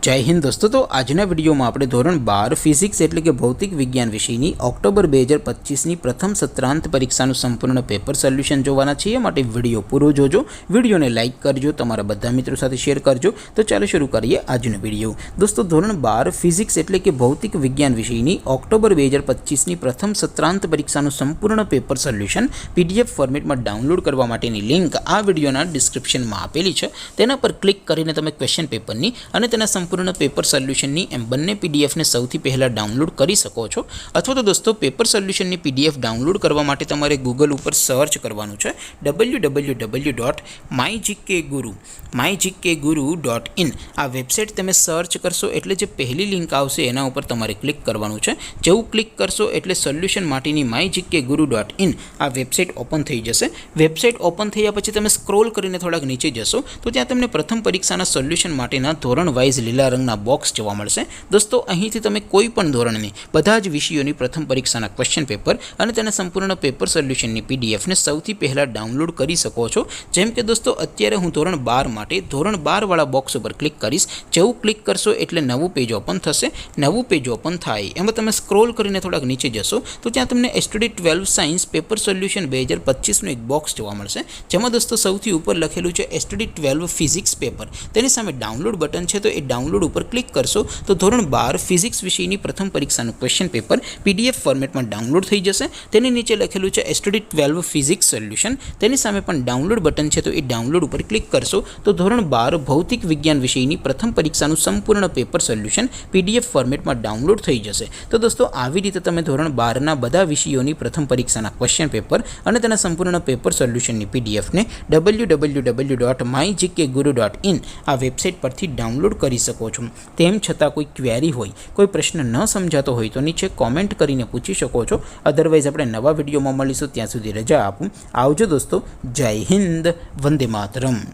जय हिंद दोस्तों। तो आजना विडियो में આપણે ધોરણ 12 ફિઝિક્સ એટલે કે ભૌતિક વિજ્ઞાન વિષયની ઓક્ટોબર 2025ની પ્રથમ સત્રાંત પરીક્ષાનું સંપૂર્ણ પેપર સોલ્યુશન જોવાના છીએ। માટે વિડિયો પૂરો જોજો, વિડિયોને લાઈક કરજો, તમારા બધા મિત્રો સાથે શેર કરજો। તો ચાલો શરૂ કરીએ આજનો વિડિયો। દોસ્તો ધોરણ 12 ફિઝિક્સ એટલે કે ભૌતિક વિજ્ઞાન વિષયની ઓક્ટોબર 2025ની પ્રથમ સત્રાંત પરીક્ષાનું સંપૂર્ણ પેપર સોલ્યુશન પીડીએફ ફોર્મેટમાં ડાઉનલોડ કરવા માટેની લિંક આ વિડિયોના ડિસ્ક્રિપ્શનમાં આપેલી છે। તેના પર ક્લિક કરીને તમે ક્વેશ્ચન પેપરની અને તેના સંપૂर्ण पेपर सोल्यूशन एम बने पीडीएफ ने सौथी पहला डाउनलॉड करी सको छो। अथवा तो दोस्तों पेपर सोल्यूशन पीडीएफ डाउनलॉड करवा माटे तमारे गूगल पर सर्च करवानुं छे www.mygkguru.in आ वेबसाइट तमे सर्च करशो एटले जे पहली लिंक आवशे एना उपर तमारे क्लिक करवानुं छे। जेवुं क्लिक करशो एटले सोल्यूशन माटेनी mygkguru.in आ वेबसाइट ओपन थई जशे। वेबसाइट ओपन थया पछी तमे स्क्रॉल करीने थोड़ाक नीचे जशो तो त्यां तमने प्रथम परीक्षाना सोल्यूशन माटेना धोरण वाइज लीला रंगना बॉक्स जोवा मळशे। दोस्तों અહીંથી તમે કોઈ પણ ધોરણની બધા જ વિષયોની પ્રથમ પરીક્ષાના ક્વેશ્ચન પેપર અને તેના સંપૂર્ણ પેપર સોલ્યુશનની પીડીએફ ને સૌથી પહેલા ડાઉનલોડ કરી શકો છો। જેમ કે દોસ્તો અત્યારે હું ધોરણ 12 માટે ધોરણ 12 વાળા બોક્સ ઉપર ક્લિક કરીશ। જેવું ક્લિક કરશો એટલે નવું પેજ ઓપન થશે। નવું પેજ ઓપન થાય એમાં તમે સ્ક્રોલ કરીને થોડાક નીચે જશો તો ત્યાં તમને એસટીડી 12 સાયન્સ પેપર સોલ્યુશન 2025 નું એક બોક્સ જોવા મળશે। જેમાં દોસ્તો સૌથી ઉપર લખેલું છે એસટીડી 12 ફિઝિક્સ પેપર। તેની સામે ડાઉનલોડ બટન છે તો એ ડાઉનલોડ ઉપર क्लिक करशो तो धोरण 12 फिजिक्स विषयनी प्रथम परीक्षाનું क्वेश्चन पेपर पीडीएफ फॉर्मेट में डाउनलॉड थई जशे। तेनी नीचे लखेलुं छे एसटीडी 12 फिजिक्स सोल्यूशन। तेनी सामे पण डाउनलॉड बटन छे तो ए डाउनलॉड पर क्लिक करशो तो धोरण 12 भौतिक विज्ञान विषयनी प्रथम परीक्षाનું संपूर्ण पेपर सोल्यूशन पीडीएफ फॉर्मेट में डाउनलॉड थई जशे। तो दोस्तों આવી રીતે તમે ધોરણ 12 ના બધા વિષયોની પ્રથમ પરીક્ષાના ક્વેશ્ચન પેપર અને તેના સંપૂર્ણ પેપર સોલ્યુશનની પીડીએફ ને www.mygkguru.in આ વેબસાઇટ પરથી ડાઉનલોડ કરી શકો છો। तेम छतां कोई क्वेरी होय, कोई प्रश्न न समझातो होय तो नीचे कॉमेंट करीने पूछी शको छो। अदरवाइज आपणे नवा विडियोमां मळीशुं, त्यां सुधी रजा आपो। आवजो दोस्तों। जय हिंद, वंदे मातरम।